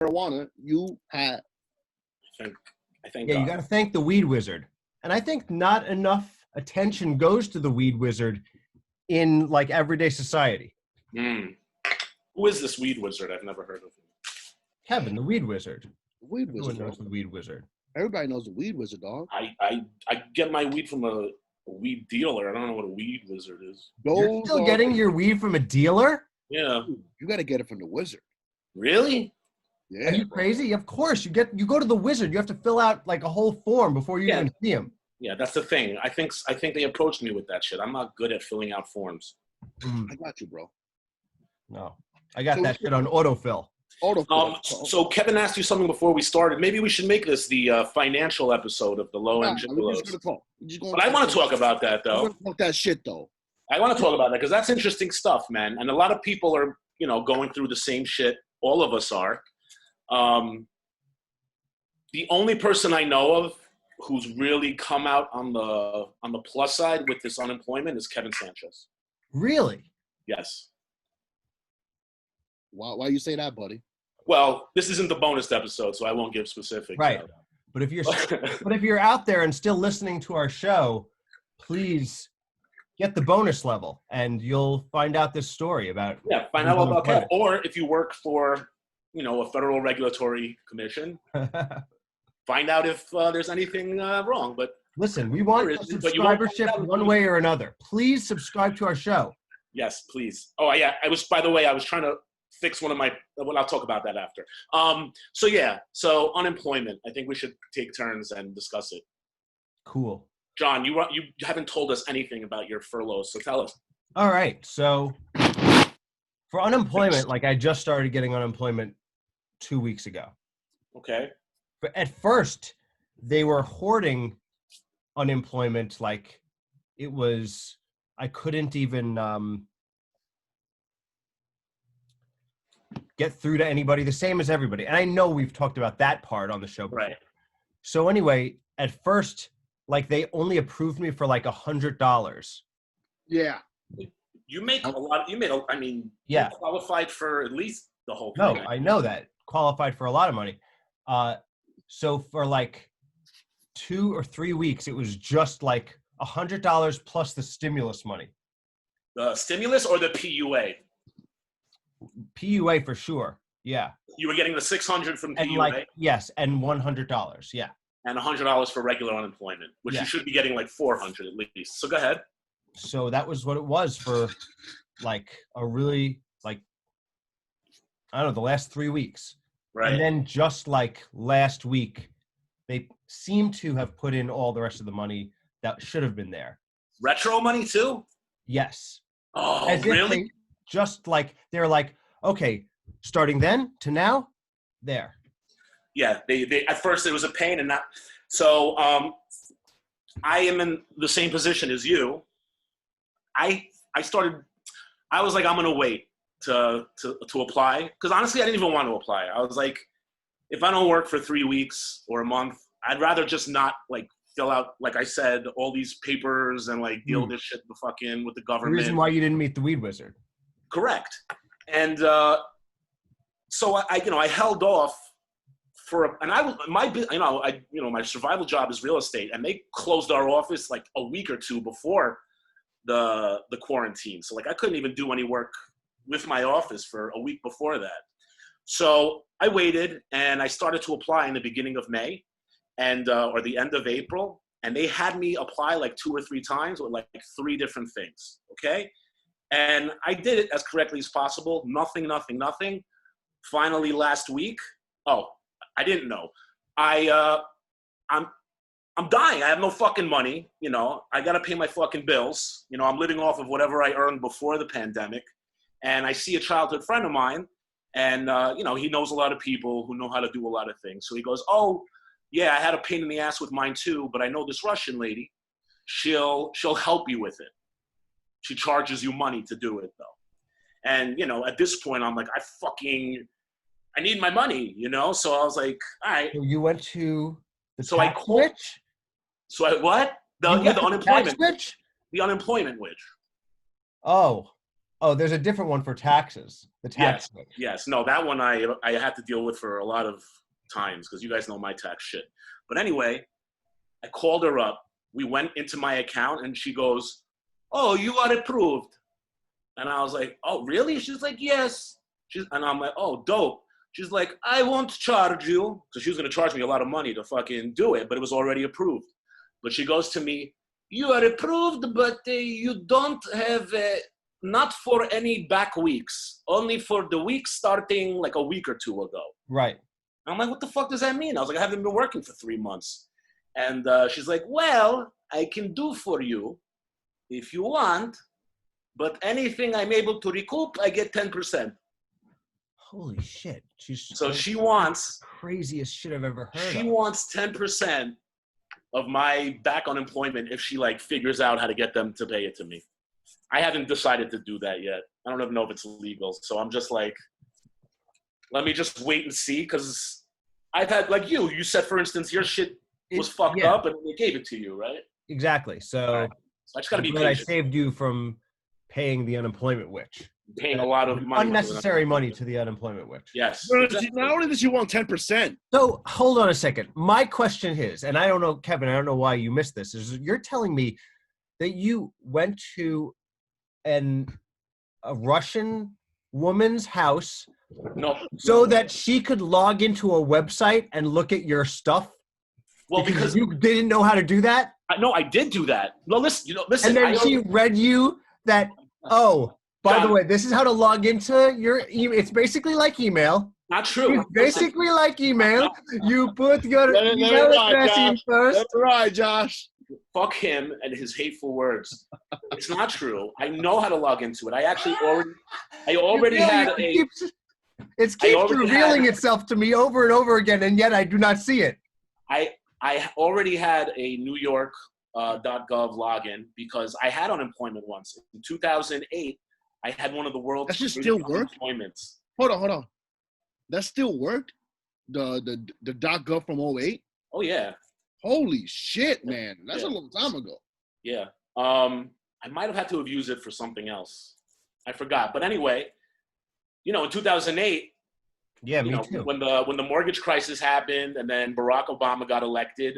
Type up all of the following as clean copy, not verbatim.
marijuana, you had. I think. Yeah, you got to thank the weed wizard. And I think not enough attention goes to the weed wizard in like everyday society. Who is this weed wizard? I've never heard of him. Kevin, the weed wizard. The weed Everyone wizard. knows the weed wizard. Everybody knows the weed wizard, dog. I get my weed from a weed dealer. I don't know what a weed wizard is. You're still getting your weed from a dealer? Yeah. You got to get it from the wizard. Really? Yeah. Are you crazy? Of course. You go to the wizard. You have to fill out like a whole form before you even see him. Yeah, that's the thing. I think they approached me with that shit. I'm not good at filling out forms. I got you, bro. No. I got that shit on autofill. So Kevin asked you something before we started. Maybe we should make this the financial episode of the Low End Gigolos. But I want to talk about that, though. We're gonna talk that shit, though. I want to talk about that because that's interesting stuff, man. And a lot of people are, going through the same shit. All of us are. The only person I know of who's really come out on the plus side with this unemployment is Kevin Sanchez. Really? Yes. Why you say that, buddy? Well, this isn't the bonus episode, so I won't give specifics. Right. But if you're out there and still listening to our show, please get the bonus level, and you'll find out this story about. Yeah, find out all about that. Or if you work for, a federal regulatory commission, find out if there's anything wrong. But listen, we want subscribership one way or another. Please subscribe to our show. Yes, please. Oh yeah, I was trying to fix one of my. Well, I'll talk about that after. So unemployment. I think we should take turns and discuss it. Cool. John, you haven't told us anything about your furloughs, so tell us. All right. So for unemployment, like I just started getting unemployment 2 weeks ago. Okay. But at first, they were hoarding unemployment like it was. I couldn't even get through to anybody, the same as everybody. And I know we've talked about that part on the show before. Right. So anyway, at first, like they only approved me for like $100. Yeah. You make a lot. You qualified for at least the whole thing. No, I know that. Qualified for a lot of money. So for like 2 or 3 weeks, it was just like $100 plus the stimulus money. The stimulus or the PUA? PUA for sure. Yeah. You were getting the $600 from PUA? And like, yes, and $100. Yeah. And $100 for regular unemployment, which you should be getting like $400 at least. So go ahead. So that was what it was for like a really like, I don't know, the last 3 weeks. Right. And then just like last week, they seem to have put in all the rest of the money that should have been there. Retro money too? Yes. Oh, as really? Just like, they're like, okay, starting then to now, there. Yeah, they at first it was a pain and not. So I am in the same position as you. I was like, I'm going to wait to apply. Because honestly, I didn't even want to apply. I was like, if I don't work for 3 weeks or a month, I'd rather just not like fill out, like I said, all these papers and like deal this shit with the government. The reason why you didn't meet the weed wizard. Correct. And so I held off my survival job is real estate, and they closed our office like a week or two before the quarantine. So like I couldn't even do any work with my office for a week before that. So I waited and I started to apply in the beginning of May and or the end of April, and they had me apply like 2 or 3 times with like 3 different things. Okay. And I did it as correctly as possible. Nothing. Finally, last week, I didn't know. I'm dying. I have no fucking money. I got to pay my fucking bills. I'm living off of whatever I earned before the pandemic. And I see a childhood friend of mine, and he knows a lot of people who know how to do a lot of things. So he goes, oh, yeah, I had a pain in the ass with mine too, but I know this Russian lady. She'll help you with it. She charges you money to do it, though. And, at this point, I'm like, I need my money, So I was like, all right. So you went to the so tax witch? So what? The unemployment. Tax witch? The unemployment witch. Oh. Oh, there's a different one for taxes. The tax. Yes. No, that one I had to deal with for a lot of times because you guys know my tax shit. But anyway, I called her up. We went into my account and she goes, "Oh, you are approved." And I was like, "Oh, really?" She's like, "Yes." And I'm like, "Oh, dope." She's like, "I won't charge you." So she was going to charge me a lot of money to fucking do it, but it was already approved. But she goes to me, "You are approved, but you don't have, not for any back weeks, only for the week starting like a week or two ago." Right. And I'm like, "What the fuck does that mean?" I was like, "I haven't been working for 3 months." And she's like, "Well, I can do for you if you want, but anything I'm able to recoup, I get 10%. Holy shit. So she wants craziest shit I've ever heard She of. wants 10% of my back unemployment if she like figures out how to get them to pay it to me. I haven't decided to do that yet. I don't even know if it's legal. So I'm just like, let me just wait and see. Cause I've had like you said, for instance, your shit was fucked up and they gave it to you, right? Exactly. So, right. So I just gotta be patient. I saved you from paying the unemployment witch. Paying a lot of money. Unnecessary money to the unemployment witch. Yes. Exactly. Not only does she want 10%. So hold on a second. My question is, and I don't know, Kevin, I don't know why you missed this, is you're telling me that you went to a Russian woman's house so that she could log into a website and look at your stuff? Well, because you didn't know how to do that? No, I did do that. No, listen. And then she read you that, oh, by the way, this is how to log into your email. It's basically like email. Not true. It's basically like email. You put your email address in first. That's right, Josh. Fuck him and his hateful words. It's not true. I know how to log into it. I actually already had a... It keeps revealing itself to me over and over again, and yet I do not see it. I already had a New York .gov login because I had unemployment once. In 2008, I had one of the world's... That just still worked? Hold on. That still worked? The .gov from 08? Oh, yeah. Holy shit, man. That's a long time ago. Yeah. I might have had to have used it for something else. I forgot. But anyway, in 2008, yeah, me too. When the mortgage crisis happened and then Barack Obama got elected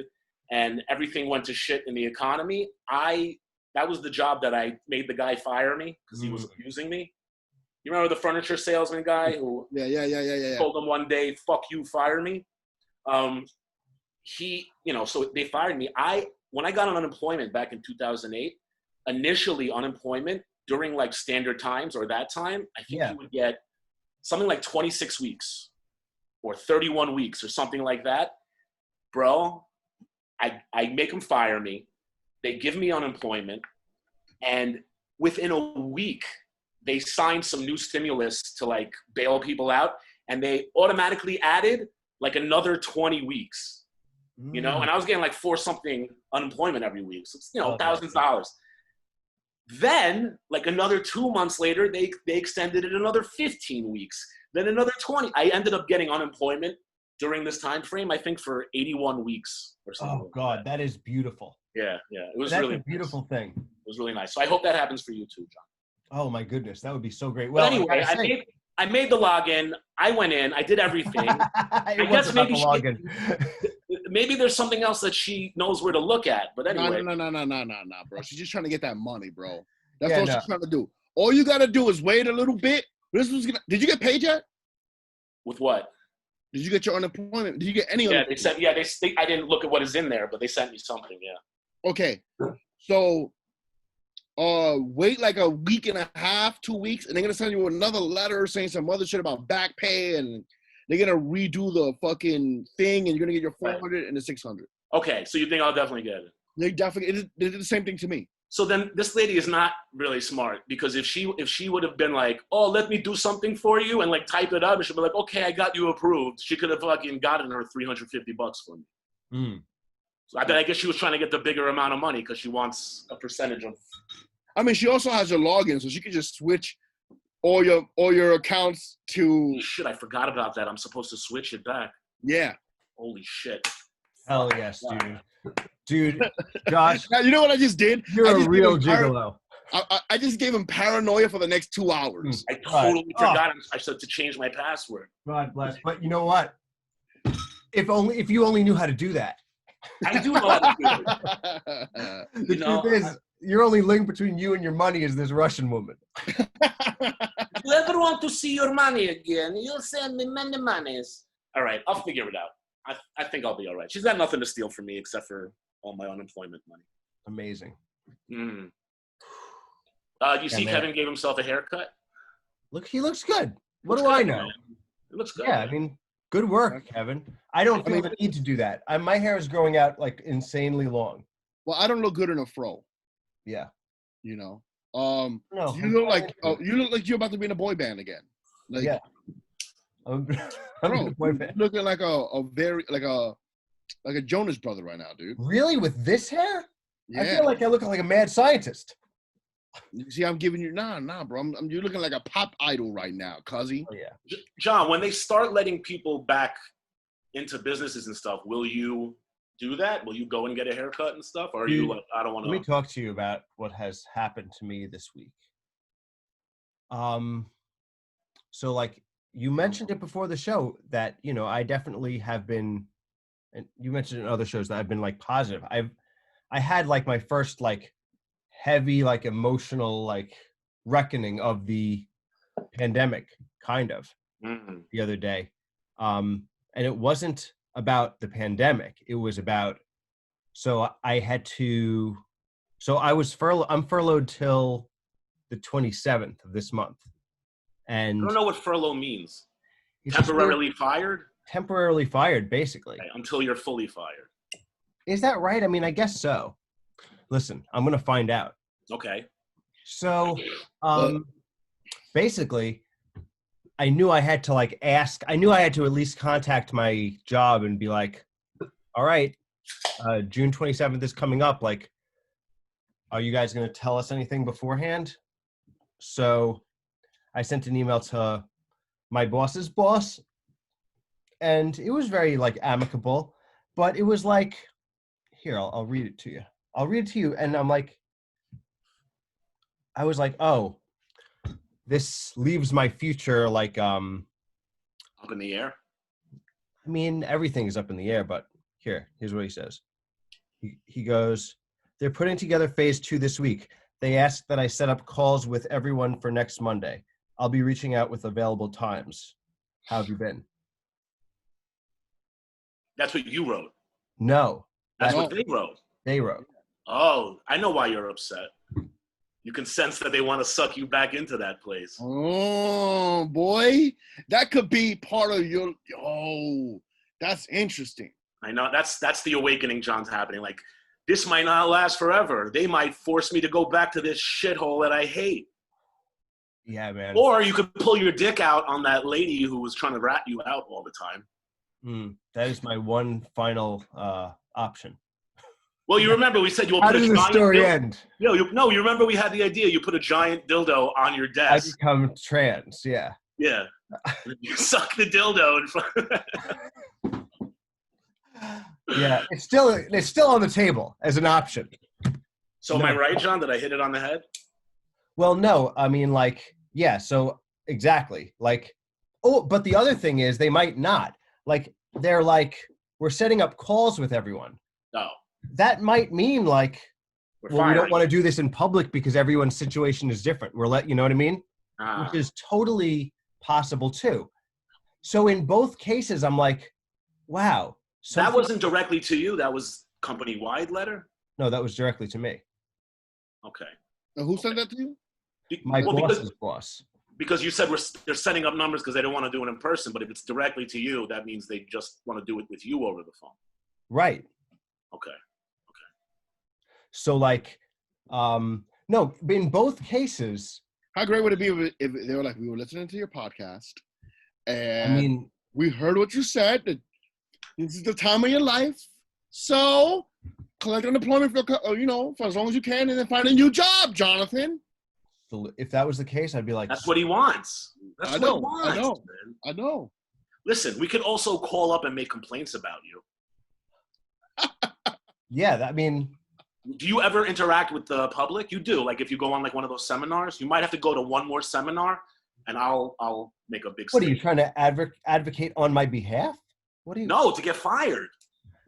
and everything went to shit in the economy, that was the job that I made the guy fire me because he was abusing me. You remember the furniture salesman guy who told him one day, "Fuck you, fire me." So they fired me. When I got on unemployment back in 2008, initially unemployment during like standard times or that time, I think you would get something like 26 weeks or 31 weeks or something like that. Bro, I make them fire me. They give me unemployment. And within a week, they signed some new stimulus to like bail people out. And they automatically added like another 20 weeks, and I was getting like $4-something unemployment every week. So it's, thousands of dollars. Then like another 2 months later, they extended it another 15 weeks, then another 20. I ended up getting unemployment during this time frame, I think for 81 weeks or something. Oh God, that is beautiful. Yeah. It was That's really a beautiful thing. It was really nice. So I hope that happens for you too, John. Oh my goodness, that would be so great. Well, but anyway, I made the login. I went in. I did everything. I guess maybe there's something else that she knows where to look at. But anyway. No, bro. She's just trying to get that money, bro. That's all she's trying to do. All you got to do is wait a little bit. Did you get paid yet? With what? Did you get your unemployment? Did you get any unemployment? I didn't look at what is in there, but they sent me something, yeah. Okay. So wait like a week and a half, 2 weeks, and they're going to send you another letter saying some other shit about back pay, and they're going to redo the fucking thing, and you're going to get your 400 and the 600. Okay, so you think I'll definitely get it? They did the same thing to me. So then this lady is not really smart, because if she would have been like, "Oh, let me do something for you," and like type it up, and she'd be like, "Okay, I got you approved," she could have fucking gotten her $350 for me. So I guess she was trying to get the bigger amount of money because she wants a percentage of. I mean, she also has your login, so she could just switch all your accounts to. Shit, I forgot about that. I'm supposed to switch it back. Yeah. Holy shit. Hell yes, dude. Dude, Josh. Now, you know what I just did? You're a real gigolo. I just gave him paranoia for the next 2 hours. I totally forgot. I said to change my password. God bless. But you know what? If you only knew how to do that. I do know how to do it. The truth is, your only link between you and your money is this Russian woman. If you ever want to see your money again, you'll send me many monies. All right, I'll figure it out. I think I'll be all right. She's got nothing to steal from me except for all my unemployment money. Amazing. You see, man. Kevin gave himself a haircut. Look, he looks good. What do I know? Man. It looks good. Yeah, I mean, good work, Kevin. I don't feel the need to do that. My hair is growing out like insanely long. Well, I don't look good in a fro. Yeah. You know. No, you look like you're about to be in a boy band again. Like, yeah. I'm bro, a boy band. looking like a very like a Jonas brother right now, dude. Really, with this hair? Yeah. I feel like I look like a mad scientist. You see, I'm giving you nah, bro. You're looking like a pop idol right now, cuzzy. Oh yeah. John, when they start letting people back into businesses and stuff, will you do that? Will you go and get a haircut and stuff? Or are you like, I don't want to? Let me talk to you about what has happened to me this week. So like you mentioned it before the show that, you know, I definitely have been, and you mentioned in other shows that I've been like positive. I had like my first like heavy, like emotional, like reckoning of the pandemic kind of the other day. And it wasn't about the pandemic. It was about, I'm furloughed till the 27th of this month. And I don't know what furlough means. it's Temporarily fired? Temporarily fired, basically. Okay, until you're fully fired. Is that right? I mean, I guess so. Listen, I'm going to find out. Okay. So, basically, I knew I had to like ask. I knew I had to at least contact my job and be like, all right, June 27th is coming up. Like, are you guys going to tell us anything beforehand? So I sent an email to my boss's boss, and it was very like amicable, but it was like, here, I'll read it to you. I'll read it to you. And I was like, oh, this leaves my future like, up in the air? I mean, everything is up in the air, but here's what he says. He goes, they're putting together phase 2 this week. They asked that I set up calls with everyone for next Monday. I'll be reaching out with available times. How have you been? That's what you wrote. No. That's what they wrote. They wrote. Oh, I know why you're upset. You can sense that they want to suck you back into that place. Oh boy, that could be part of your. Oh, that's interesting. I know that's the awakening, John's happening. Like, this might not last forever. They might force me to go back to this shithole that I hate. Yeah, man. Or you could pull your dick out on that lady who was trying to rat you out all the time. That is my one final option. Well, you remember we said you will How put a does the giant story end? No, you remember we had the idea. You put a giant dildo on your I desk. become trans. Yeah. Yeah. You suck the dildo in front of that. Yeah, it's still on the table as an option. So am I right, John? Did I hit it on the head? Well, no, I mean, like, yeah, so exactly. Like, oh, but the other thing is they might not. Like, they're like, we're setting up calls with everyone. No. That might mean like, we don't firing. want to do this in public because everyone's situation is different. You know what I mean? Which is totally possible too. So in both cases, I'm like, wow. That wasn't directly to you. That was company-wide letter? No, that was directly to me. Okay. And who sent that to you? My boss's boss. Because you said they're setting up numbers because they don't want to do it in person. But if it's directly to you, that means they just want to do it with you over the phone. Right. Okay. So like, no, in both cases. How great would it be if they were like, we were listening to your podcast, and I mean, we heard what you said. That this is the time of your life, so collect unemployment for as long as you can, and then find a new job, Jonathan. So if that was the case, I'd be like, that's what he wants. That's what he wants. I know. Listen, we could also call up and make complaints about you. Yeah, I mean, Do you ever interact with the public? You do. Like if you go on like one of those seminars, you might have to go to one more seminar, and I'll make a big. What are you statement. trying to advocate on my behalf? What are you? No, to get fired.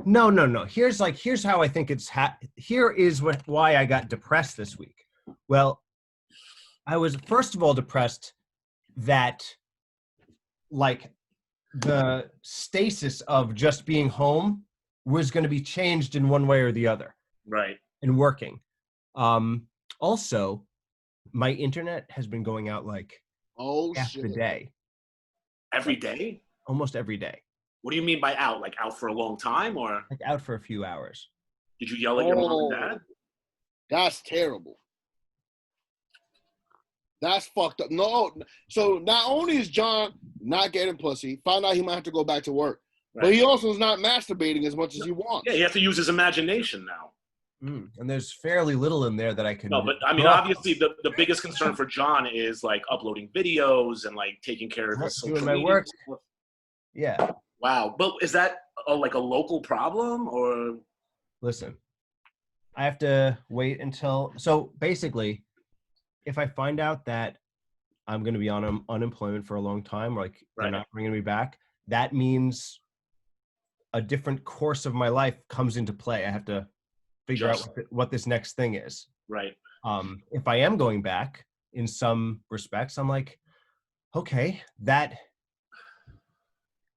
No. Here's how I think it's. Here is why I got depressed this week. Well, I was first of all depressed that, like, the stasis of just being home was going to be changed in one way or the other. Right. And working. Also, my internet has been going out like half the day. Every day? Almost every day. What do you mean by out? Like out for a long time, or like out for a few hours? Did you yell at your mom and dad? That's terrible. That's fucked up. No, so not only is John not getting pussy, found out he might have to go back to work, Right. but he also is not masturbating as much as he wants. Yeah, he has to use his imagination now. And there's fairly little in there that I can. No, but I mean, obviously, the biggest concern for John is like uploading videos and like taking care of his social doing my media work. stuff. Yeah. Wow, but is that like a local problem or? Listen, I have to wait until. So basically, if I find out that I'm going to be on unemployment for a long time, like they're not bringing me back, that means a different course of my life comes into play. I have to figure out what this next thing is. Right. If I am going back in some respects, I'm like, okay, that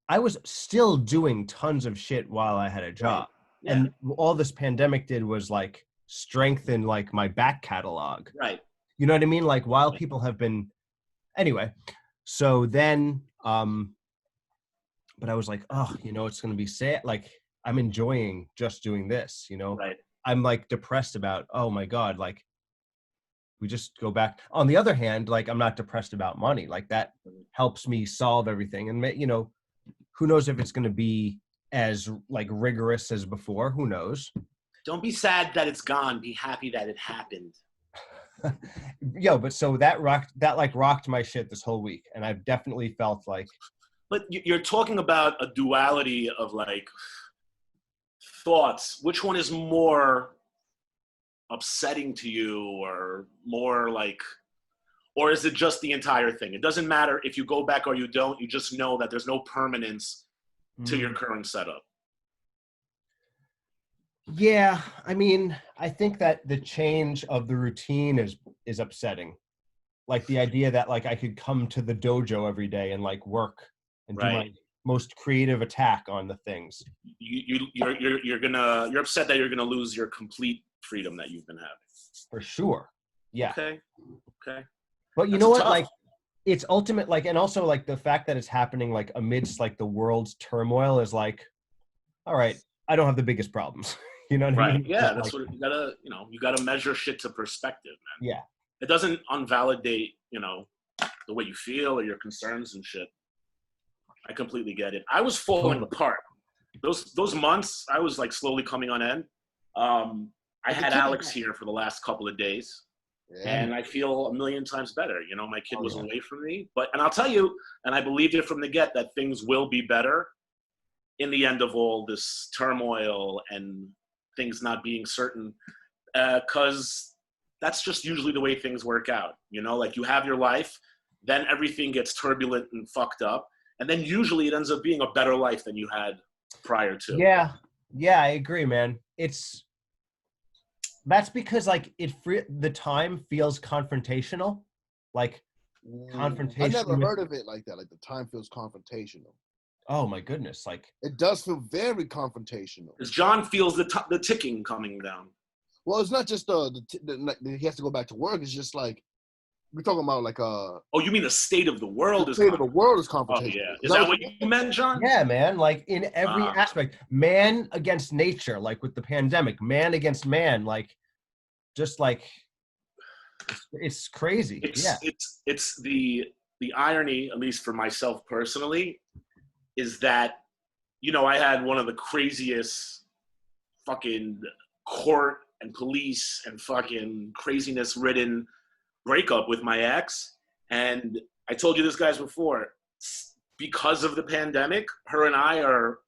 I was still doing tons of shit while I had a job. Yeah. And all this pandemic did was like strengthen like my back catalog. Right. You know what I mean? Like while people have been, anyway, so then, but I was like, oh, it's going to be sad. Like I'm enjoying just doing this, Right. I'm like depressed about, oh my God, like we just go back. On the other hand, like I'm not depressed about money. Like that helps me solve everything. And, who knows if it's going to be as like rigorous as before, who knows? Don't be sad that it's gone. Be happy that it happened. But so that rocked my shit this whole week. And I've definitely felt like. But you're talking about a duality of like thoughts. Which one is more upsetting to you or more like, or is it just the entire thing? It doesn't matter if you go back or you don't, you just know that there's no permanence to your current setup. Yeah. I mean, I think that the change of the routine is upsetting. Like the idea that like I could come to the dojo every day and like work and do my most creative attack on the things. You're upset that you're gonna lose your complete freedom that you've been having. For sure. Yeah. Okay. But you know what? Tough. Like it's ultimate, like, and also like the fact that it's happening like amidst like the world's turmoil is like, all right, I don't have the biggest problems. You know what I mean? Yeah, that's what you gotta measure shit to perspective, man. Yeah. It doesn't invalidate, the way you feel or your concerns and shit. I completely get it. I was falling apart. Those months, I was like slowly coming on end. I had Alex here for the last couple of days, and I feel a million times better. My kid was away from me, and I'll tell you, and I believed it from the get that things will be better in the end of all this turmoil and things not being certain, because that's just usually the way things work out. Like you have your life, then everything gets turbulent and fucked up. And then usually it ends up being a better life than you had prior to. Yeah, I agree, man. That's because like the time feels confrontational, like confrontation. I never heard of it like that. Like the time feels confrontational. Oh my goodness! Like it does feel very confrontational. Because John feels the ticking coming down. Well, it's not just he has to go back to work. It's just like. We're talking about like Oh, you mean the state of the world? The state of the world is confrontational. Oh, yeah. Is that what you meant, John? Yeah, man. Like in every aspect, man against nature. Like with the pandemic, man against man. Like, just like it's crazy. It's the irony, at least for myself personally, is that I had one of the craziest fucking court and police and fucking craziness-ridden breakup with my ex, and I told you this guys before, because of the pandemic, her and I are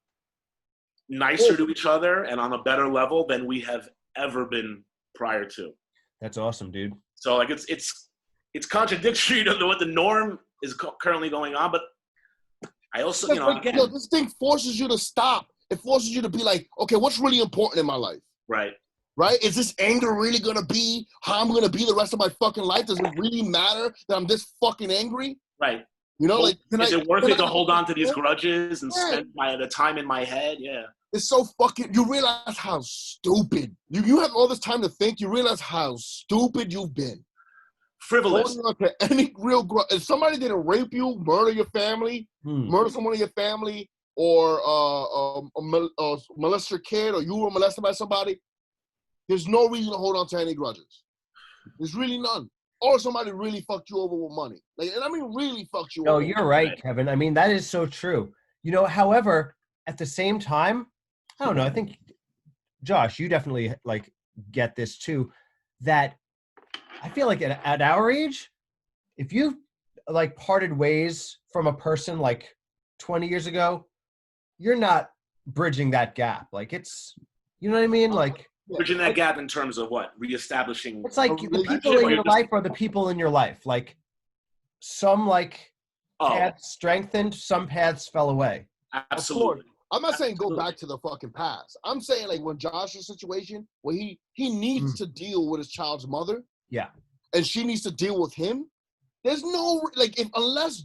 nicer to each other and on a better level than we have ever been prior to. That's awesome, dude. So like it's contradictory to what the norm is currently going on, but I also, this thing forces you to stop. It forces you to be like, okay, what's really important in my life? right. Right? Is this anger really gonna be how I'm gonna be the rest of my fucking life? Does it really matter that I'm this fucking angry? Right. You know, Well, like, is it worth it to hold on to these grudges and spend the time in my head? Yeah. It's so fucking, you realize how stupid. You have all this time to think, you realize how stupid you've been. Frivolous. Holding on to any real grudge. If somebody didn't rape you, murder your family, murder someone in your family, or molest your kid, or you were molested by somebody, there's no reason to hold on to any grudges. There's really none. Or somebody really fucked you over with money. Like, and I mean really fucked you over. No, you're right, Kevin. I mean, that is so true. You know, however, at the same time, I don't know, I think, Josh, you definitely, like, get this too, that I feel like at our age, if you, like, parted ways from a person, like, 20 years ago, you're not bridging that gap. Like, it's, you know what I mean? Like, bridging that gap in terms of what? Reestablishing. it's like the people in your life are the people in your life. Like, some, like, paths strengthened, some paths fell away. Absolutely. I'm not saying go back to the fucking past. I'm saying, like, when Josh's situation, where he needs to deal with his child's mother. Yeah. And she needs to deal with him. There's no, like, unless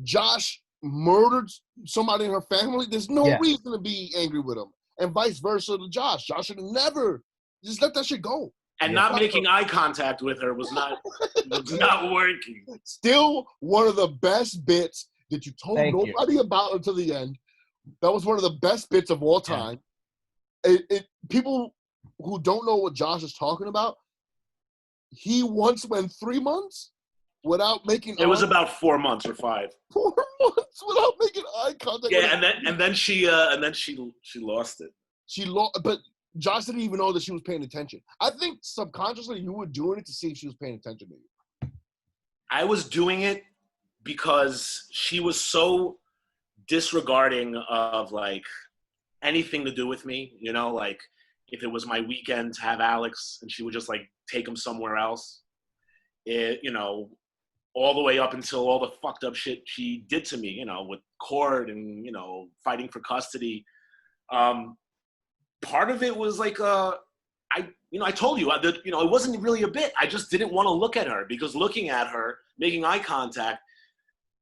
Josh murdered somebody in her family, there's no reason to be angry with him. And vice versa to Josh. Josh should never just let that shit go. And not making eye contact with her was not working. Still one of the best bits that you told nobody about until the end. That was one of the best bits of all time. People who don't know what Josh is talking about, he once went 3 months without making. It was about 4 months or 5. 4 months without making eye contact. Yeah, and then she lost it. She lost, but Josh didn't even know that she was paying attention. I think subconsciously you were doing it to see if she was paying attention to you. I was doing it because she was so disregarding of, like, anything to do with me. You know, like, if it was my weekend to have Alex and she would just, like, take him somewhere else. You know, all the way up until all the fucked up shit she did to me, you know, with court and, you know, fighting for custody. Part of it was like, I told you that, you know, it wasn't really a bit. I just didn't want to look at her because looking at her, making eye contact,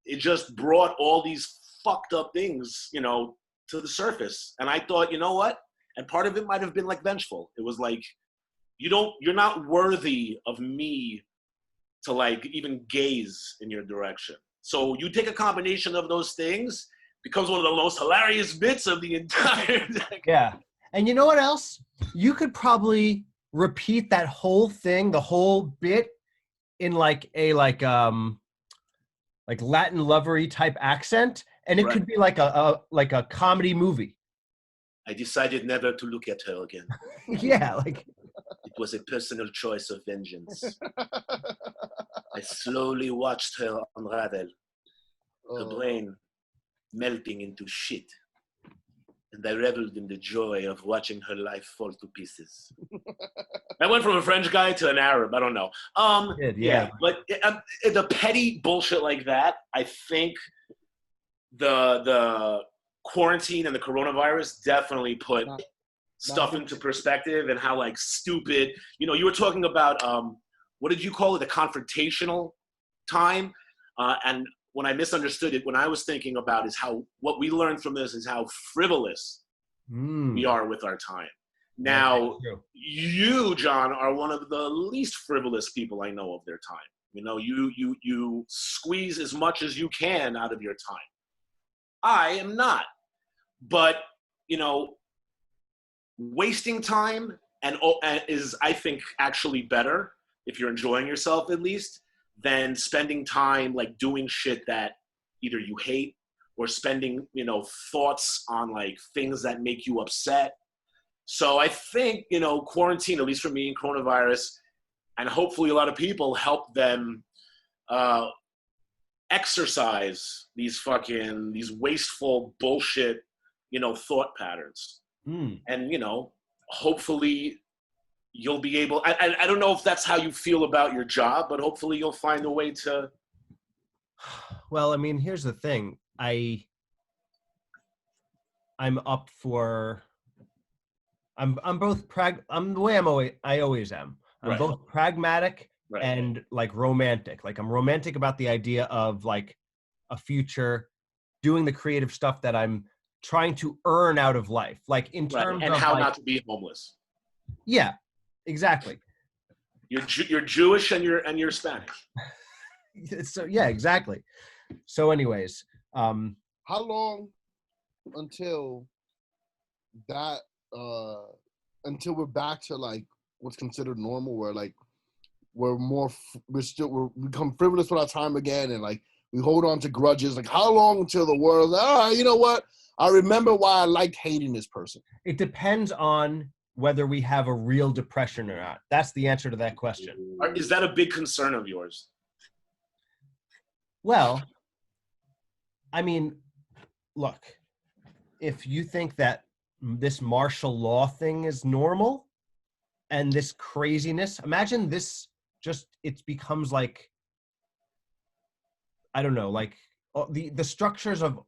it just brought all these fucked up things, you know, to the surface. And I thought, you know what? And part of it might have been, like, vengeful. It was like, you're not worthy of me to, like, even gaze in your direction. So you take a combination of those things, becomes one of the most hilarious bits of the entire thing. Yeah. And you know what else? You could probably repeat that whole thing, the whole bit, in like a Latin lovery type accent, and it could be like a comedy movie. I decided never to look at her again. Yeah, like it was a personal choice of vengeance. I slowly watched her unravel, her brain melting into shit. And I reveled in the joy of watching her life fall to pieces. I went from a French guy to an Arab. I don't know. Yeah. But the petty bullshit like that, I think the quarantine and the coronavirus definitely put stuff into perspective and how, like, stupid, you know, you were talking about, what did you call it? The confrontational time. And when I misunderstood it, when I was thinking about is how, what we learned from this is how frivolous we are with our time. Now, you, John, are one of the least frivolous people I know of their time. You know, you squeeze as much as you can out of your time. I am not. But, you know, wasting time and is, I think, actually better, if you're enjoying yourself at least, than spending time, like, doing shit that either you hate or spending, you know, thoughts on, like, things that make you upset. So I think, you know, quarantine, at least for me, and coronavirus, and hopefully a lot of people, help them exercise these wasteful bullshit, you know, thought patterns. And, you know, hopefully you'll be able. I don't know if that's how you feel about your job, but hopefully you'll find a way to. Well, I mean, here's the thing. I'm up for. I'm both I'm the way I always am. I'm Right. both pragmatic Right. and like romantic. Like I'm romantic about the idea of like a future, doing the creative stuff that I'm trying to earn out of life. Like in Right. terms And of how like, not to be homeless. yeah, exactly. You're Jewish and you're Spanish. So yeah, exactly. So anyways, How long until that until we're back to like what's considered normal, where like we become frivolous with our time again, and like we hold on to grudges? Like how long until the world, you know what, I remember why I liked hating this person? it depends on whether we have a real depression or not. That's the answer to that question. Is that a big concern of yours? Well, I mean, look, if you think that this martial law thing is normal and this craziness, imagine this it becomes like, I don't know, like the structures of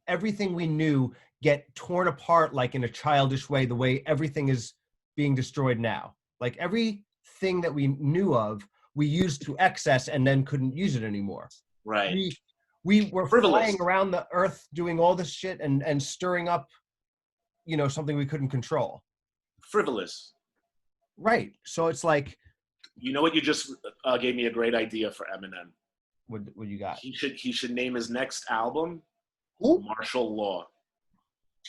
everything we knew get torn apart like in a childish way, the way everything is being destroyed now. Like everything that we knew of, we used to excess and then couldn't use it anymore. Right. We were Frivolous. flying around the earth doing all this shit and stirring up, something we couldn't control. Frivolous. Right. So it's like, You know what? You just gave me a great idea for Eminem. what you got? He should name his next album Who? Martial Law.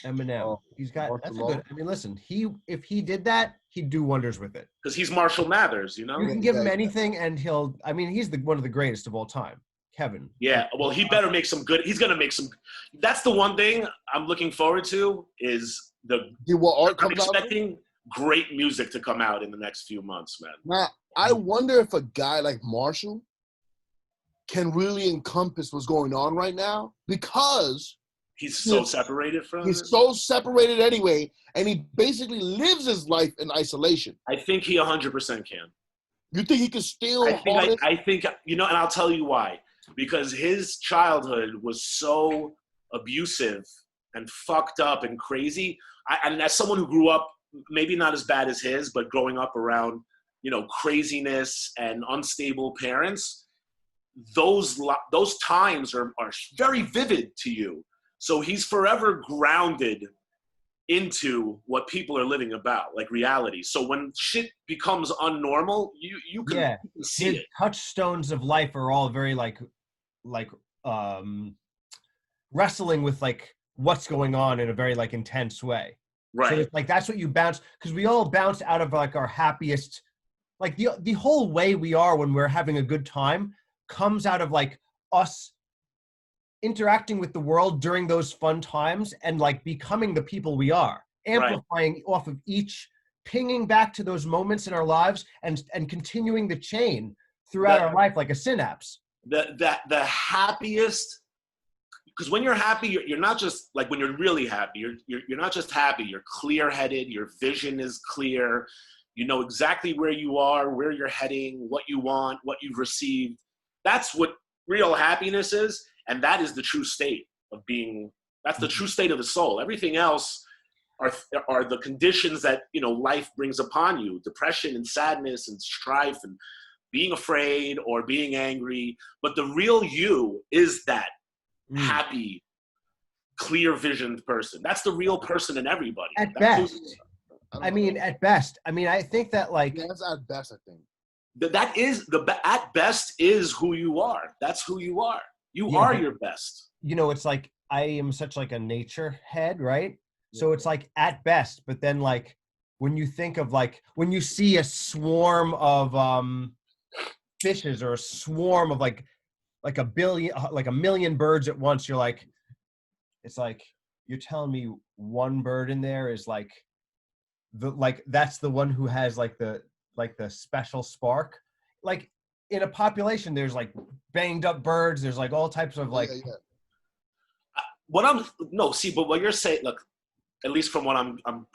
Eminem. Oh, He's got, Martial that's a law. good, I mean, listen, if he did that, he'd do wonders with it. Because he's Marshall Mathers, you know? You can give him Yeah. anything and he's one of the greatest of all time. Kevin. Yeah, well, he better make some good. He's gonna make some. That's the one thing I'm looking forward to is What art I'm comes out of it? expecting great music to come out in the next few months, man. Now, I wonder if a guy like Marshall can really encompass what's going on right now, because He's so separated from he's it. so separated anyway, and he basically lives his life in isolation. I think he 100% can. You think he can still I think, harness? I think, and I'll tell you why. Because his childhood was so abusive and fucked up and crazy. And as someone who grew up, maybe not as bad as his, but growing up around, craziness and unstable parents, those times are very vivid to you. So he's forever grounded into what people are living about, like reality. So when shit becomes unnormal, you can see His it. touchstones of life are all very like wrestling with like what's going on in a very like intense way. Right. So it's like that's what you bounce, because we all bounce out of like our happiest, like the whole way we are when we're having a good time comes out of like us interacting with the world during those fun times and like becoming the people we are, amplifying off of each, pinging back to those moments in our lives and continuing the chain throughout our life like a synapse. The happiest, because when you're happy, you're not just like when you're really happy. You're not just happy. You're clear-headed. Your vision is clear. You know exactly where you are, where you're heading, what you want, what you've received. That's what real happiness is, and that is the true state of being. That's the true state of the soul. Everything else are the conditions that life brings upon you: depression and sadness and strife and being afraid or being angry. But the real you is that happy, clear-visioned person. That's the real person in everybody. At best. I mean, at best. I mean, I think that like That's at best, I think. That is at best is who you are. That's who you are. You are your best. It's like I am such like a nature head, right? So it's like at best, but then like when you think of like when you see a swarm of fishes or a swarm of like a million birds at once, you're like, it's like you're telling me one bird in there is like that's the one who has like the special spark. Like in a population, there's like banged up birds. There's like all types of like. But what you're saying, look, at least from what I'm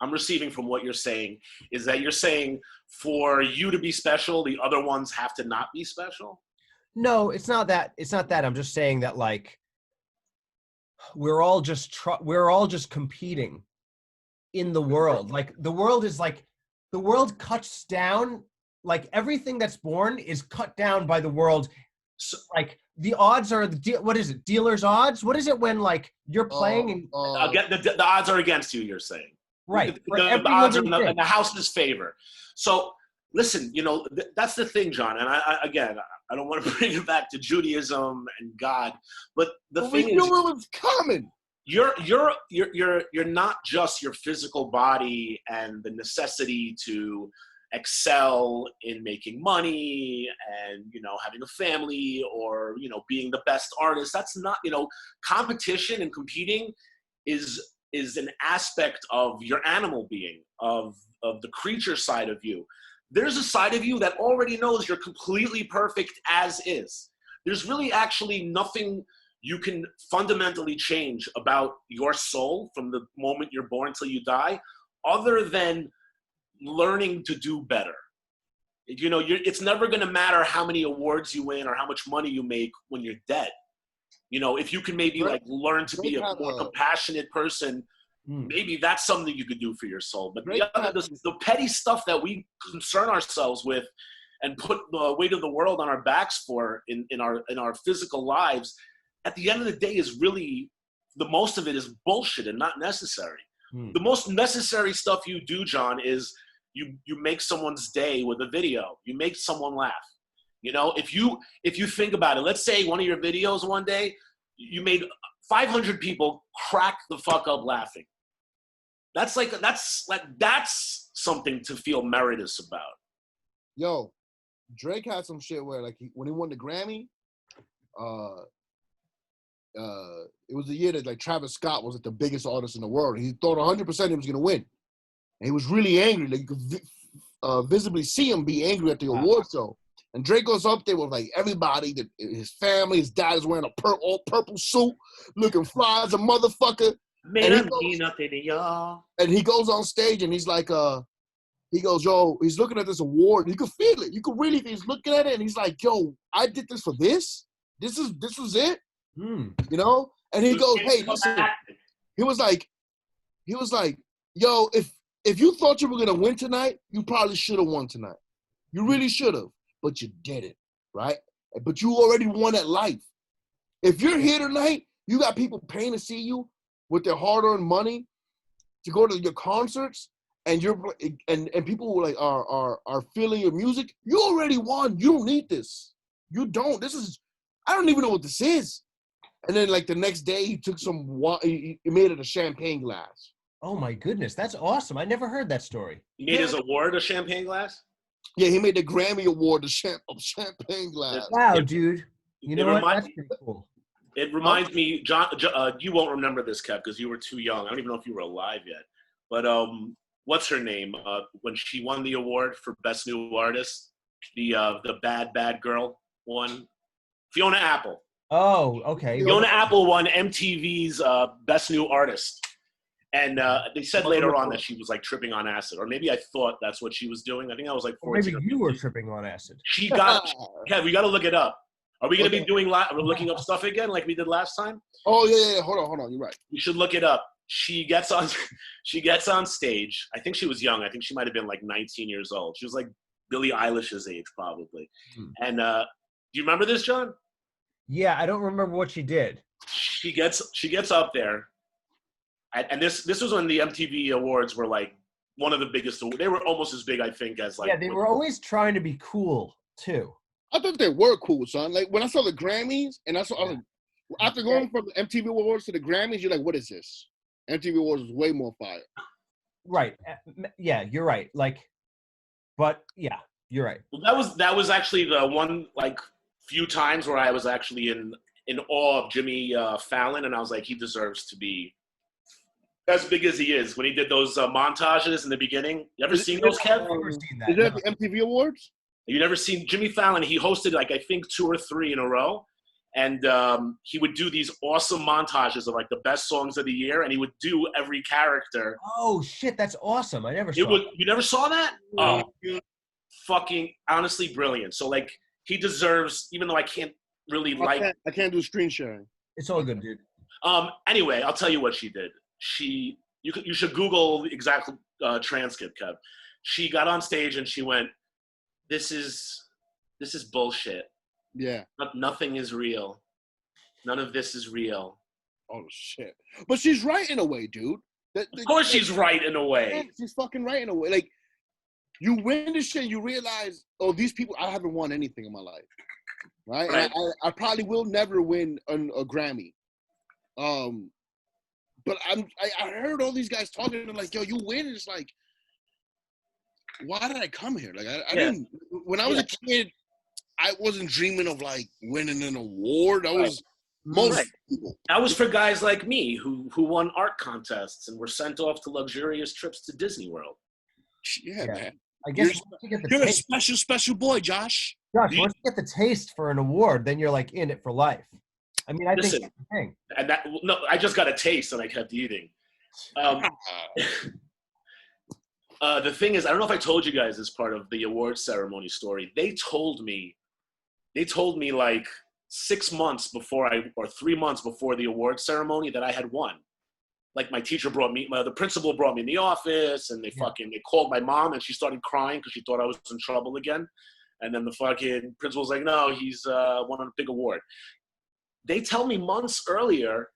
I'm receiving from what you're saying is that you're saying for you to be special, the other ones have to not be special. No, it's not that. It's not that. I'm just saying that like we're all just competing in the world. Like the world is like the world cuts down. Like everything that's born is cut down by the world. So, like the odds are what is it? Dealer's odds? What is it when like you're playing and the odds are against you? You're saying right? The odds are in the house's favor. So listen, you know that's the thing, John. And I don't want to bring it back to Judaism and God, but the thing is, we knew it was coming. You're not just your physical body and the necessity to excel in making money and having a family or being the best artist. That's not competition and competing is an aspect of your animal being, of the creature side of you. There's a side of you that already knows you're completely perfect as is. There's really actually nothing you can fundamentally change about your soul from the moment you're born till you die, other than learning to do better. It's never going to matter how many awards you win or how much money you make when you're dead. If you can maybe learn to be a more compassionate person, maybe that's something you could do for your soul. But the petty stuff that we concern ourselves with and put the weight of the world on our backs for in our physical lives, at the end of the day is really, the most of it is bullshit and not necessary. The most necessary stuff you do, John, is you make someone's day with a video. You make someone laugh. If you think about it, let's say one of your videos one day, you made 500 people crack the fuck up laughing. That's something to feel meritorious about. Yo, Drake had some shit where when he won the Grammy, it was the year that Travis Scott was the biggest artist in the world. He thought 100% he was gonna win, and he was really angry. Like you could visibly see him be angry at the award show. And Drake goes up there with everybody, his family. His dad is wearing a all purple suit, looking fly as a motherfucker. And he goes on stage and he's like, he goes, yo, he's looking at this award. And you could feel it. You could really, he's looking at it and he's like, yo, I did this for this. This was it. And he goes, hey, listen. He was like, yo, if you thought you were gonna win tonight, you probably should have won tonight. You really should have, but you didn't, right? But you already won at life. If you're here tonight, you got people paying to see you with their hard-earned money to go to your concerts, and people who are feeling your music. You already won. You don't need this. You don't. I don't even know what this is. And then the next day, he took some water. He made it a champagne glass. Oh my goodness, that's awesome! I never heard that story. He made his award a champagne glass. Yeah, he made the Grammy Award a champagne glass. Wow, dude. You know what? That's pretty cool. It reminds me, John. You won't remember this, Kev, because you were too young. I don't even know if you were alive yet. But what's her name? When she won the award for Best New Artist, the bad girl won. Fiona Apple. Oh, okay. Fiona Apple won MTV's Best New Artist. And they said later on that she was tripping on acid, or maybe I thought that's what she was doing. I think I was 14. Maybe you were tripping on acid. She got. Kev, we got to look it up. Are we going to be doing looking up stuff again like we did last time? Oh yeah. Hold on. You're right. We should look it up. She gets on stage. I think she was young. I think she might have been 19 years old. She was Billie Eilish's age probably. And do you remember this, John? Yeah, I don't remember what she did. She gets up there. And this was when the MTV Awards were one of the biggest. They were almost as big, I think, as Yeah, they were always trying to be cool too. I thought they were cool, son. When I saw the Grammys, and after going from the MTV Awards to the Grammys, you're like, what is this? MTV Awards was way more fire. Right. Yeah, you're right. But yeah, you're right. Well, that was actually the one few times where I was actually in awe of Jimmy Fallon, and I was like, he deserves to be as big as he is when he did those montages in the beginning. You ever seen those, Kev? I've never seen that. Is that the MTV Awards? You never seen Jimmy Fallon? He hosted I think 2 or 3 in a row, And he would do these awesome montages of like the best songs of the year, and he would do every character. Oh shit, that's awesome! I never saw. You never saw that? No. Oh, dude, fucking honestly brilliant. So like he deserves, even though I can't really I can't do screen sharing. It's all good, dude. Anyway, I'll tell you what she did. You should Google the exact transcript, Kev. She got on stage and she went, "This is bullshit. Yeah. Nothing is real. None of this is real." Oh shit. But she's right in a way, dude. Of course she's right in a way. Yeah, she's fucking right in a way. Like, you win this shit, you realize, oh, these people, I haven't won anything in my life. Right? Right. And I probably will never win a Grammy. But I heard all these guys talking and like, yo, you win. And it's like, why did I come here? Like, I didn't, when I was a kid, I wasn't dreaming of like winning an award. I was most people. That was for guys like me who won art contests and were sent off to luxurious trips to Disney World. Yeah, man. I guess once you get the You're a taste, special boy, Josh. once you get the taste for an award, then you're like in it for life. I mean, I Listen, think that's the thing. And I just got a taste and I kept eating. The thing is, I don't know if I told you guys this part of the award ceremony story. They told me like 6 months before or 3 months before the award ceremony that I had won. Like my teacher the principal brought me in the office and they called my mom and she started crying because she thought I was in trouble again. And then the fucking principal's like, no, he's won a big award. They tell me months earlier,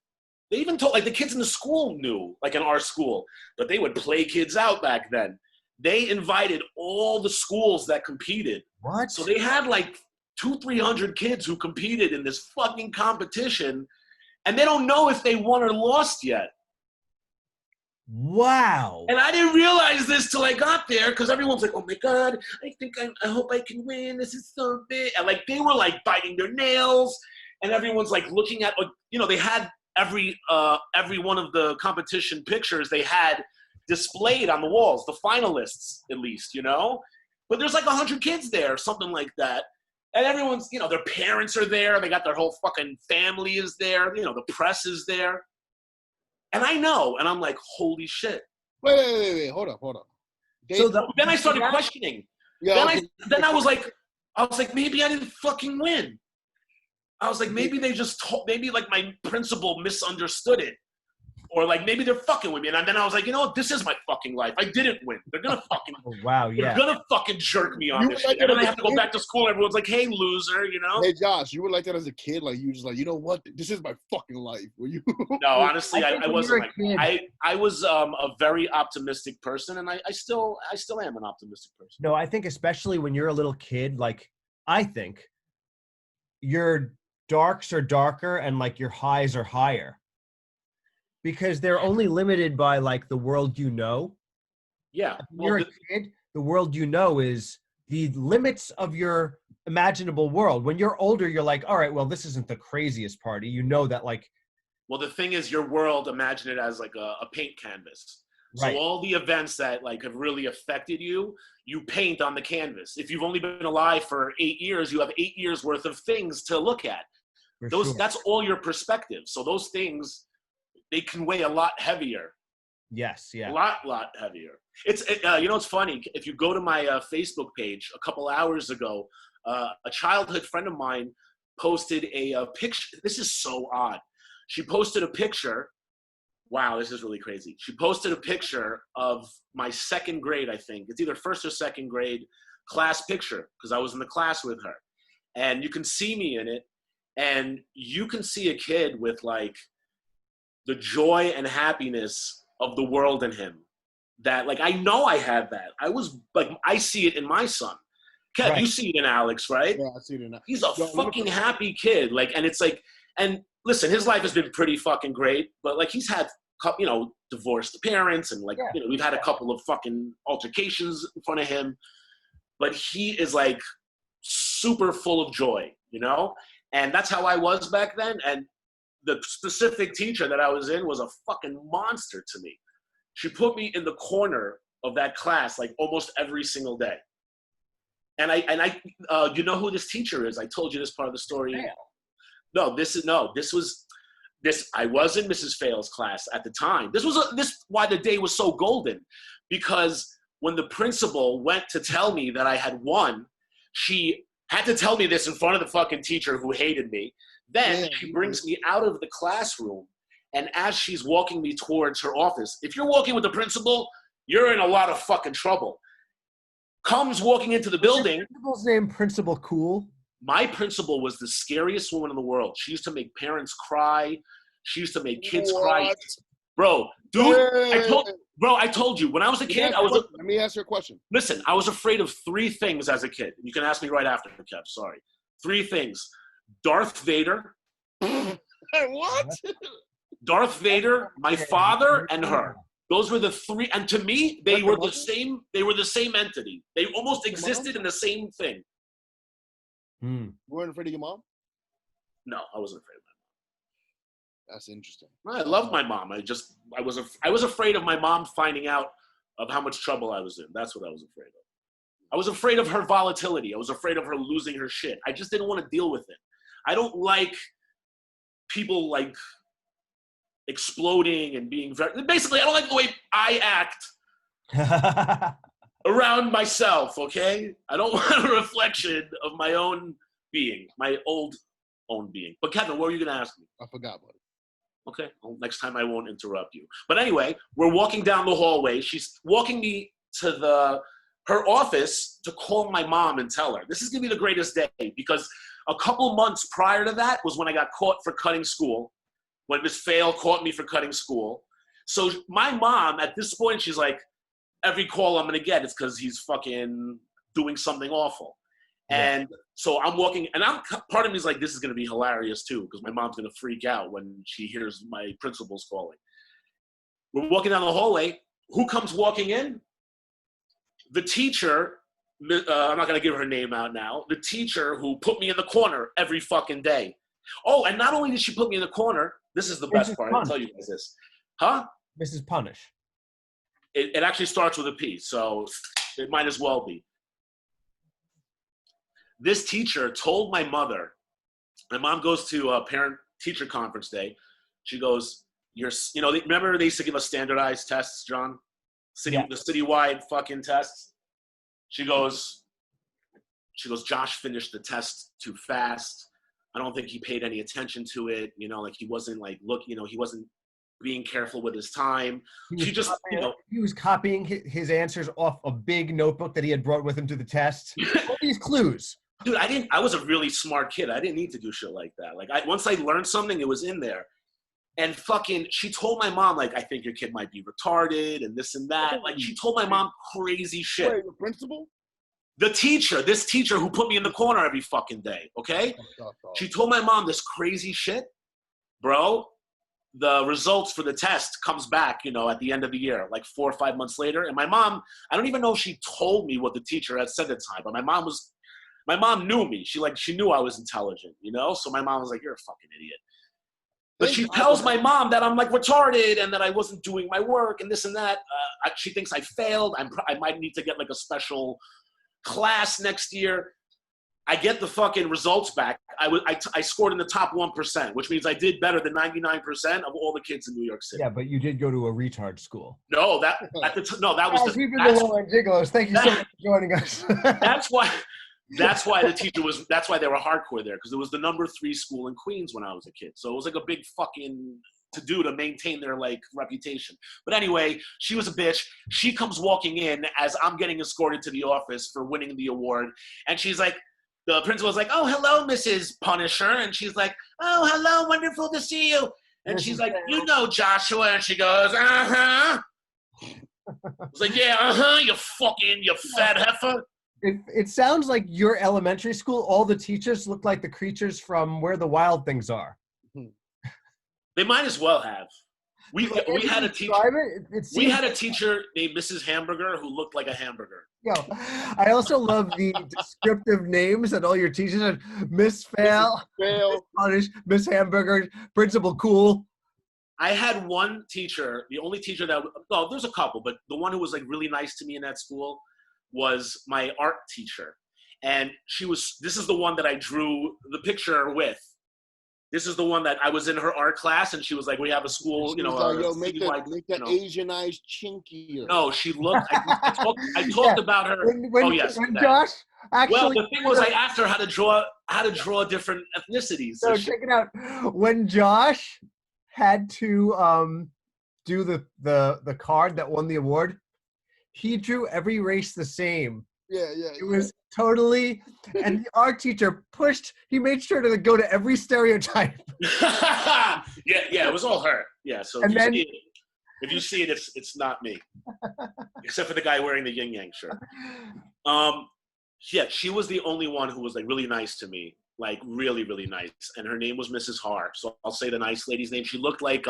they even told, like the kids in the school knew, like in our school, but they would play kids out back then. They invited all the schools that competed. What? So they had like 200-300 kids who competed in this fucking competition and they don't know if they won or lost yet. Wow. And I didn't realize this till I got there because everyone's like, oh my God, I hope I can win. This is so big. And like, they were like biting their nails and everyone's like looking at, they had every one of the competition pictures they had displayed on the walls, the finalists at least, but there's like 100 kids there, something like that. And everyone's, their parents are there. They got their whole fucking family is there. The press is there. And I know, and I'm like, holy shit. Wait, hold up. Then I started questioning. Yeah, Then I was like, maybe I didn't fucking win. I was like, maybe they just maybe like my principal misunderstood it. Or like maybe they're fucking with me. And then I was like, you know what? This is my fucking life. I didn't win. They're gonna fucking They're gonna fucking jerk me on this shit. And then I have to go back to school and everyone's like, hey, loser, Hey Josh, you were like that as a kid? Like you just like, you know what? This is my fucking life. Were you? No, honestly, I wasn't like I was a very optimistic person and I still am an optimistic person. No, I think especially when you're a little kid, like I think your darks are darker and like your highs are higher. Because they're only limited by like the world you know. Yeah. When you're a kid, the world you know is the limits of your imaginable world. When you're older, you're like, all right, well, this isn't the craziest party. You know that like. Well, the thing is, your world, imagine it as like a paint canvas. So all the events that like have really affected you, you paint on the canvas. If you've only been alive for 8 years, you have 8 years worth of things to look at. That's all your perspective. So those things, they can weigh a lot heavier. Yes, yeah. A lot heavier. It's it's funny. If you go to my Facebook page a couple hours ago, a childhood friend of mine posted a picture. This is so odd. She posted a picture. Wow, this is really crazy. She posted a picture of my second grade, I think. It's either first or second grade class picture because I was in the class with her. And you can see me in it. And you can see a kid with like the joy and happiness of the world in him that like, I know I had that. I was like, I see it in my son. Kev, you see it in Alex, right? Yeah, I see it in that. He's a fucking happy kid. Like, and it's like, and listen, his life has been pretty fucking great, but like he's had, divorced parents and like, we've had a couple of fucking altercations in front of him, but he is like super full of joy, and that's how I was back then. And the specific teacher that I was in was a fucking monster to me. She put me in the corner of that class like almost every single day. And I you know who this teacher is? I told you this part of the story. I was in Mrs. Fail's class at the time. This why the day was so golden, because when the principal went to tell me that I had won, she had to tell me this in front of the fucking teacher who hated me. Then she brings me out of the classroom, and as she's walking me towards her office, if you're walking with the principal, you're in a lot of fucking trouble. Comes walking into the building. Your principal's name Principal Cool? My principal was the scariest woman in the world. She used to make parents cry. She used to make kids cry. Bro, dude, I told you, when I was a kid, Let me ask you a question. Listen, I was afraid of 3 things as a kid. You can ask me right after, Kev, sorry. 3 things. Darth Vader. What? Darth Vader, my father, and her. Those were the 3, and to me, they were the same entity. They almost existed in the same thing. You weren't afraid of your mom? No, I wasn't afraid of my mom. That's interesting. I love my mom. I was afraid of my mom finding out of how much trouble I was in. That's what I was afraid of. I was afraid of her volatility. I was afraid of her losing her shit. I just didn't want to deal with it. I don't like people like exploding and being basically, I don't like the way I act around myself, okay? I don't want a reflection of my own being, my own being. But Kevin, what were you going to ask me? I forgot, buddy. Okay, well, next time I won't interrupt you. But anyway, we're walking down the hallway. She's walking me to her office to call my mom and tell her. This is going to be the greatest day, because a couple months prior to that was when I got caught for cutting school, when Miss Fail caught me for cutting school. So my mom, at this point, she's like, every call I'm going to get is because he's fucking doing something awful. Yeah. And so I'm walking, and part of me is like, this is going to be hilarious too, because my mom's going to freak out when she hears my principal's calling. We're walking down the hallway. Who comes walking in? The teacher, I'm not going to give her name out now, the teacher who put me in the corner every fucking day. Oh, and not only did she put me in the corner, this is the best part. I'll tell you guys this. Huh? Mrs. Punish. It actually starts with a P, so it might as well be. This teacher told my mother, my mom goes to a parent-teacher conference day. She goes, remember they used to give us standardized tests, John? The citywide fucking tests. She goes, Josh finished the test too fast. I don't think he paid any attention to it. He wasn't he wasn't being careful with his time. He was copying his answers off a big notebook that he had brought with him to the test. All these clues. Dude, I was a really smart kid. I didn't need to do shit like that. Once I learned something, it was in there. And she told my mom, I think your kid might be retarded and this and that. She told my mom crazy shit. Wait, the principal? This teacher who put me in the corner every fucking day, okay? She told my mom this crazy shit. Bro, the results for the test comes back, at the end of the year, 4 or 5 months later. And my mom, I don't even know if she told me what the teacher had said at the time, but my mom knew me. She knew I was intelligent, So my mom was like, you're a fucking idiot. But she tells my mom that I'm retarded and that I wasn't doing my work and this and that. She thinks I failed. I might need to get a special class next year. I get the fucking results back. I scored in the top 1%, which means I did better than 99% of all the kids in New York City. Yeah, but you did go to a retard school. No, that was we've been the Lowland Gigolos. Thank you so much for joining us. That's why the teacher that's why they were hardcore there, because it was the number 3 school in Queens when I was a kid. So it was a big fucking to-do to maintain their reputation. But anyway, she was a bitch. She comes walking in as I'm getting escorted to the office for winning the award. And she's like, the principal's like, oh, hello, Mrs. Punisher. And she's like, oh, hello, wonderful to see you. And she's like, Joshua. And she goes, uh-huh. I was like, yeah, uh-huh, you fat heifer. It sounds like your elementary school, all the teachers look like the creatures from Where the Wild Things Are. They might as well have. We had a teacher. We had a teacher named Mrs. Hamburger who looked like a hamburger. I also love the descriptive names that all your teachers had. Miss Fail, Miss Punish, Miss Hamburger, Principal Cool. I had one teacher, the only teacher there's a couple, but the one who was really nice to me in that school was my art teacher. And this is the one that I drew the picture with. This is the one that I was in her art class, and she was like, "We have a school, She you know, was like, a yo, make citywide, that you know." Asianized chinkier. No, she looked. I talked about her. When, Oh yes. when that. Josh Well, actually. the thing was, I asked her how to draw different ethnicities. So So check it out. When Josh had to do the card that won the award, he drew every race the same. Yeah. It was totally, and the art teacher pushed. He made sure to go to every stereotype. yeah, it was all her. Yeah. So And then- if you see it, it's not me, except for the guy wearing the yin yang shirt. Yeah, she was the only one who was like really nice to me, like really, really nice. And her name was Mrs. Har. So I'll say the nice lady's name. She looked like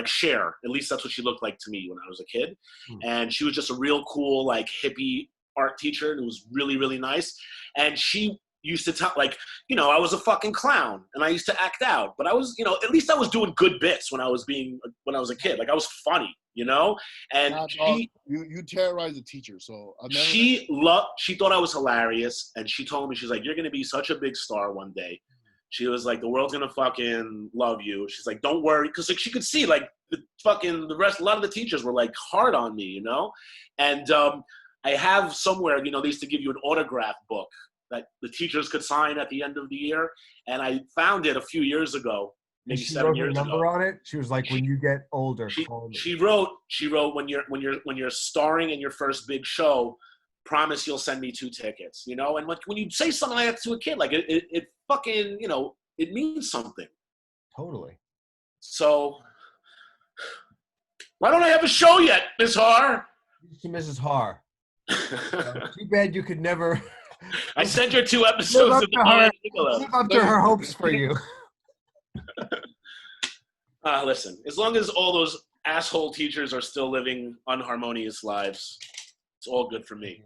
Cher. At least that's what she looked like to me when I was a kid. And she was just a real cool, like hippie art teacher, and it was really, really nice. And she used to tell, like, you know, I was a fucking clown and I used to act out, but I was, you know, at least I was doing good bits when I was a kid. Like I was funny, you know. And you terrorized the teacher, so I've never. She thought I was hilarious, and she told me, she's like, "You're gonna be such a big star one day." She was like, "The world's gonna fucking love you." She's like, "Don't worry," because like she could see like a lot of the teachers were like hard on me, you know. And I have somewhere, you know, they used to give you an autograph book that the teachers could sign at the end of the year, and I found it a few years ago. Maybe she 7 wrote years her number ago. on it. She was like, "When you get older, call me." She wrote when you're starring in your first big show, promise you'll send me 2 tickets, you know. And like when you say something like that to a kid, like it fucking, you know, it means something. Totally. So why don't I have a show yet, Miss Har? Mrs. Har. Too bad you could never I sent her 2 episodes of the live Nicola. up to her hopes for you. Listen, as long as all those asshole teachers are still living unharmonious lives, it's all good for me.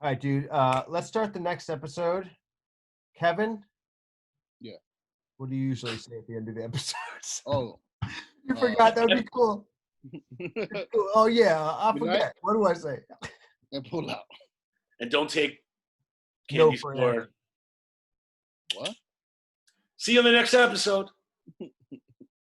All right, dude. Let's start the next episode. Kevin? Yeah. What do you usually say at the end of the episodes? Oh. You forgot. That would be cool. Cool. Oh, yeah. I Good forget. night. What do I say? And pull out. And don't take No candy for store. What? See you in the next episode.